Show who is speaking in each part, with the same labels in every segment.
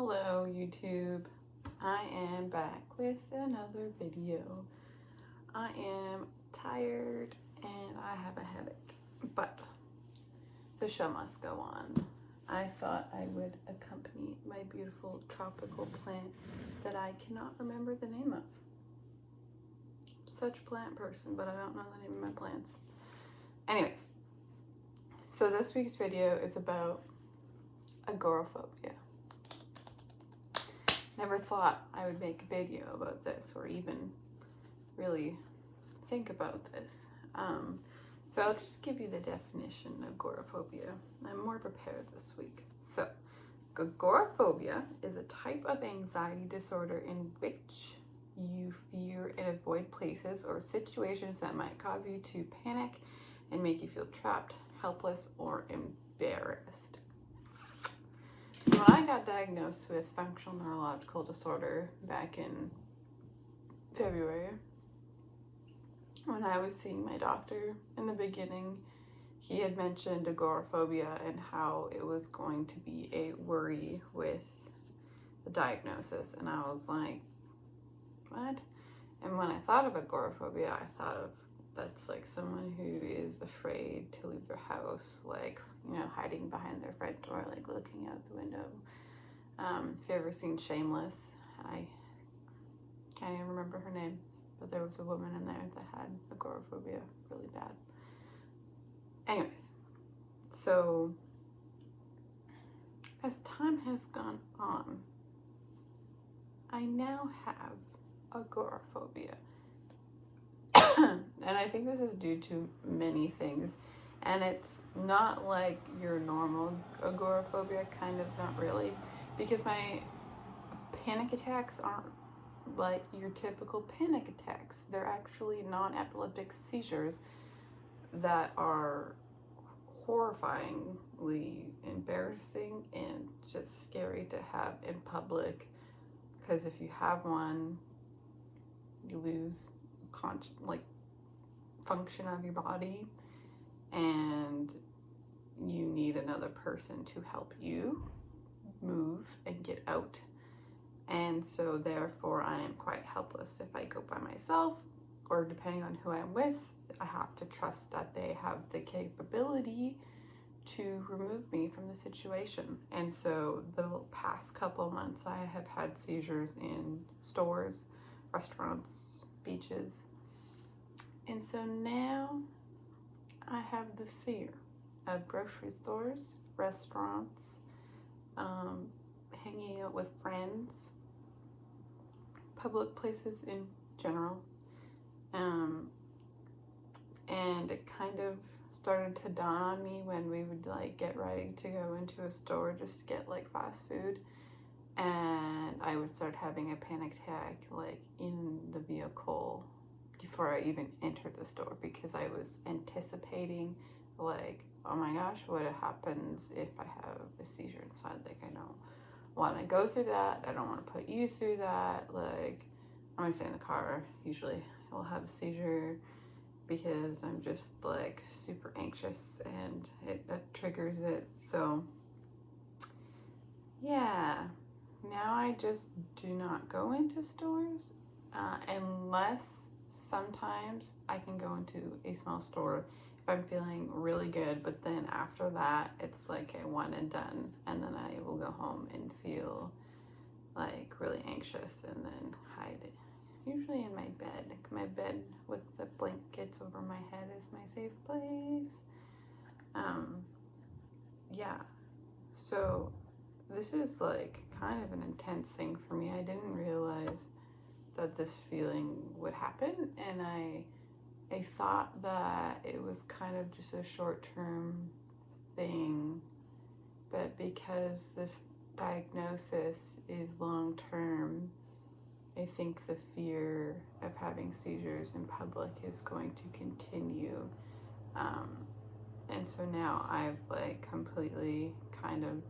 Speaker 1: Hello YouTube, I am back with another video. I am tired and I have a headache, but the show must go on. I thought I would accompany my beautiful tropical plant that I cannot remember the name of. Such a plant person, but I don't know the name of my plants. Anyways, so this week's video is about agoraphobia. Never thought I would make a video about this or even really think about this. So I'll just give you the definition of agoraphobia. I'm more prepared this week. So, agoraphobia is a type of anxiety disorder in which you fear and avoid places or situations that might cause you to panic and make you feel trapped, helpless, or embarrassed. So when I got diagnosed with functional neurological disorder back in February, when I was seeing my doctor in the beginning, he had mentioned agoraphobia and how it was going to be a worry with the diagnosis. And I was like, what? And when I thought of agoraphobia, I thought of that's like someone who is afraid to leave their house, like, you know, hiding behind their front door, like looking out the window. If you've ever seen Shameless, I can't even remember her name, but there was a woman in there that had agoraphobia really bad. Anyways, so as time has gone on, I now have agoraphobia. And I think this is due to many things. And it's not like your normal agoraphobia, kind of, not really. Because my panic attacks aren't like your typical panic attacks. They're actually non-epileptic seizures that are horrifyingly embarrassing and just scary to have in public. Because if you have one, you lose function of your body, and you need another person to help you move and get out. And so therefore I am quite helpless if I go by myself, or depending on who I'm with, I have to trust that they have the capability to remove me from the situation. And so the past couple months I have had seizures in stores, restaurants, beaches. And so now I have the fear of grocery stores, restaurants, hanging out with friends, public places in general. And it kind of started to dawn on me when we would like get ready to go into a store just to get like fast food, and I would start having a panic attack like in the vehicle before I even entered the store, because I was anticipating like, oh my gosh, what happens if I have a seizure inside? Like, I don't want to go through that. I don't want to put you through that. Like, I'm gonna stay in the car. Usually I'll have a seizure because I'm just like super anxious and it triggers it. So yeah, now I just do not go into stores unless sometimes I can go into a small store if I'm feeling really good, but then after that it's like a one and done, and then I will go home and feel like really anxious and then hide it. Usually in my bed. My bed with the blankets over my head is my safe place. Yeah, so this is like kind of an intense thing for me. I didn't realize that this feeling would happen, and I thought that it was kind of just a short-term thing, but because this diagnosis is long-term, I think the fear of having seizures in public is going to continue. And so now I've like completely kind of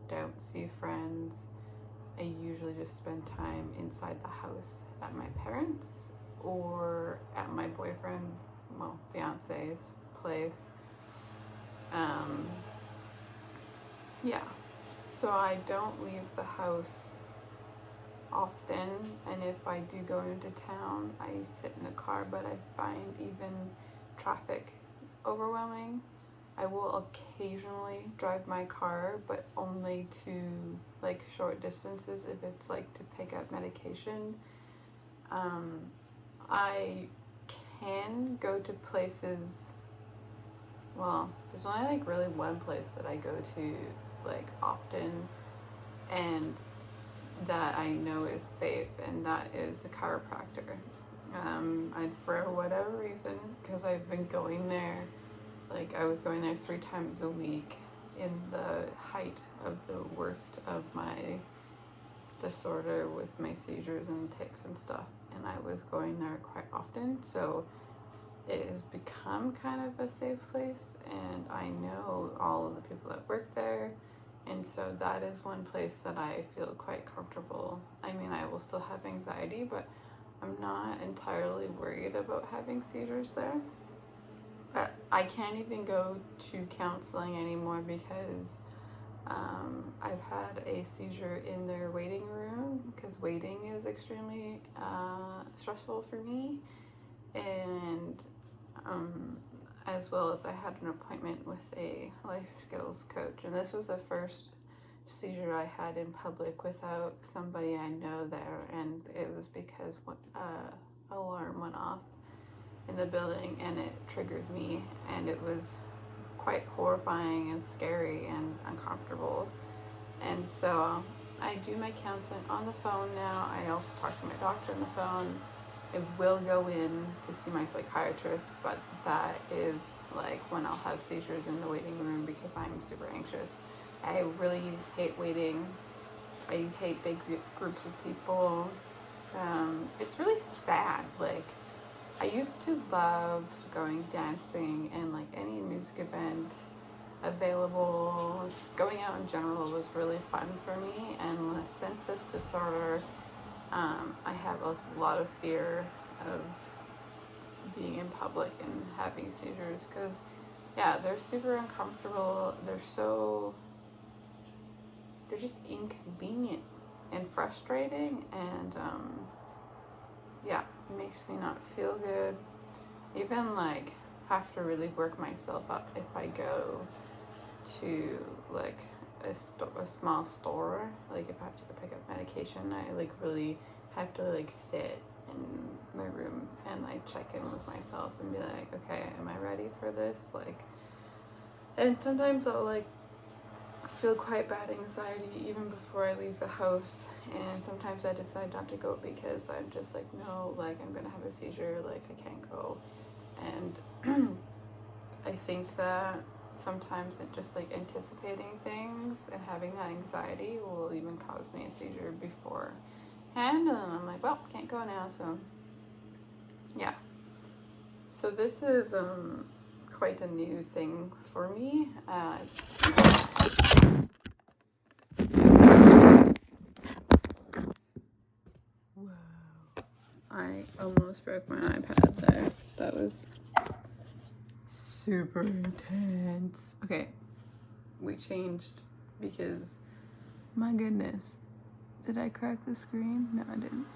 Speaker 1: don't see friends. I usually just spend time inside the house at my parents or at my fiance's place. Yeah, So I don't leave the house often, and if I do go into town, I sit in the car, but I find even traffic overwhelming. I will occasionally drive my car, but only to like short distances if it's like to pick up medication. I can go to places, well, there's only like really one place that I go to like often and that I know is safe, and that is a chiropractor. And for whatever reason, because I've been going there, like I was going there 3 times a week in the height of the worst of my disorder with my seizures and tics and stuff, and I was going there quite often, so it has become kind of a safe place, and I know all of the people that work there, and so that is one place that I feel quite comfortable. I mean, I will still have anxiety, but I'm not entirely worried about having seizures there. But I can't even go to counseling anymore because I've had a seizure in their waiting room, because waiting is extremely stressful for me, and as well as I had an appointment with a life skills coach, and this was the first seizure I had in public without somebody I know there, and it was because alarm went off in the building and it triggered me, and it was quite horrifying and scary and uncomfortable. And so I do my counseling on the phone now. I also talk to my doctor on the phone. I will go in to see my psychiatrist, but that is like when I'll have seizures in the waiting room because I'm super anxious. I really hate waiting. I hate big groups of people. It's really sad. Like, I used to love going dancing and like any music event available. Going out in general was really fun for me, and since this disorder, I have a lot of fear of being in public and having seizures because, yeah, they're super uncomfortable. They're just inconvenient and frustrating, and yeah, it makes me not feel good. Even like have to really work myself up if I go to like a small store. Like if I have to go pick up medication, I like really have to like sit in my room and like check in with myself and be like, okay, am I ready for this? Like, and sometimes I'll like feel quite bad anxiety even before I leave the house, and sometimes I decide not to go because I'm just like, no, like I'm gonna have a seizure, like I can't go. And I think that sometimes it just like anticipating things and having that anxiety will even cause me a seizure beforehand, and then I'm like, well, can't go now. So yeah, so this is quite a new thing for me. Whoa, I almost broke my iPad there. That was super intense. Okay, we changed because, my goodness, did I crack the screen? No, I didn't.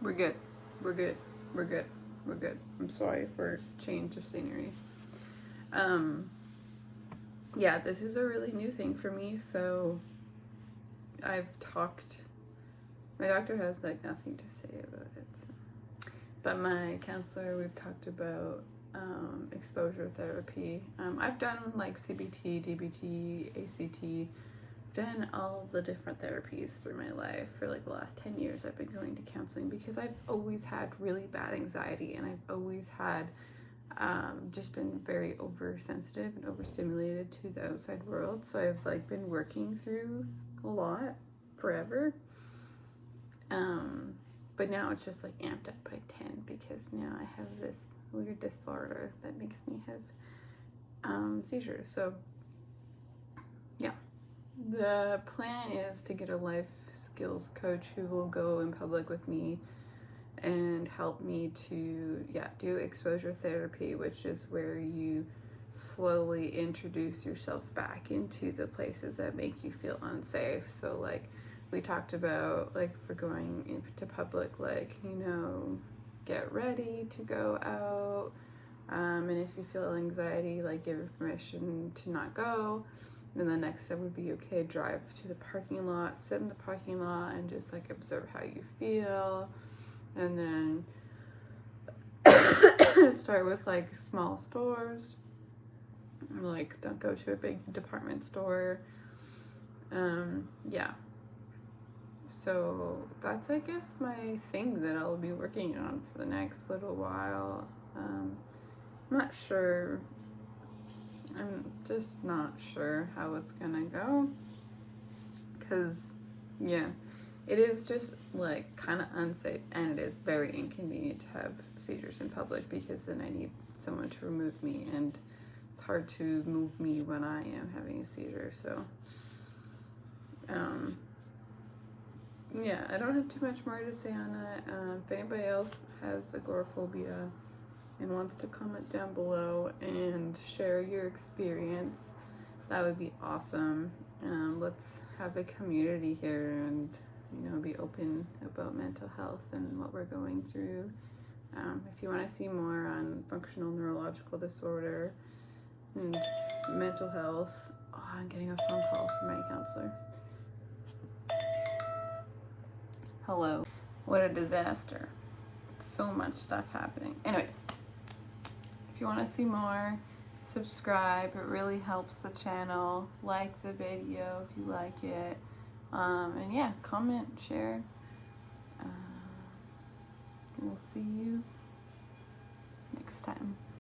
Speaker 1: We're good. We're good. We're good. We're good. I'm sorry for change of scenery. Yeah, this is a really new thing for me, so I've talked, my doctor has like nothing to say about it, so. But my counselor, we've talked about exposure therapy. I've done like CBT, DBT, ACT, done all the different therapies through my life. For like the last 10 years I've been going to counseling because I've always had really bad anxiety, and I've always had just been very oversensitive and overstimulated to the outside world. So I've like been working through a lot forever. But now it's just like amped up by 10 because now I have this weird disorder that makes me have seizures. So yeah, the plan is to get a life skills coach who will go in public with me and help me to do exposure therapy, which is where you slowly introduce yourself back into the places that make you feel unsafe. So like we talked about, like for going into public, like, you know, get ready to go out, and if you feel anxiety, like give permission to not go. Then the next step would be, okay, drive to the parking lot, sit in the parking lot and just like observe how you feel. And then start with like small stores, like don't go to a big department store. Yeah, so that's, I guess, my thing that I'll be working on for the next little while. I'm not sure, I'm just not sure how it's gonna go, because yeah, it is just like kind of unsafe, and it is very inconvenient to have seizures in public, because then I need someone to remove me, and it's hard to move me when I am having a seizure. So yeah, I don't have too much more to say on it. If anybody else has agoraphobia and wants to comment down below and share your experience, that would be awesome. Let's have a community here and, you know, be open about mental health and what we're going through. If you want to see more on functional neurological disorder and mental health, oh, I'm getting a phone call from my counselor. Hello. What a disaster. So much stuff happening. Anyways, if you want to see more, subscribe. It really helps the channel. Like the video if you like it. And yeah, comment, share. We'll see you next time.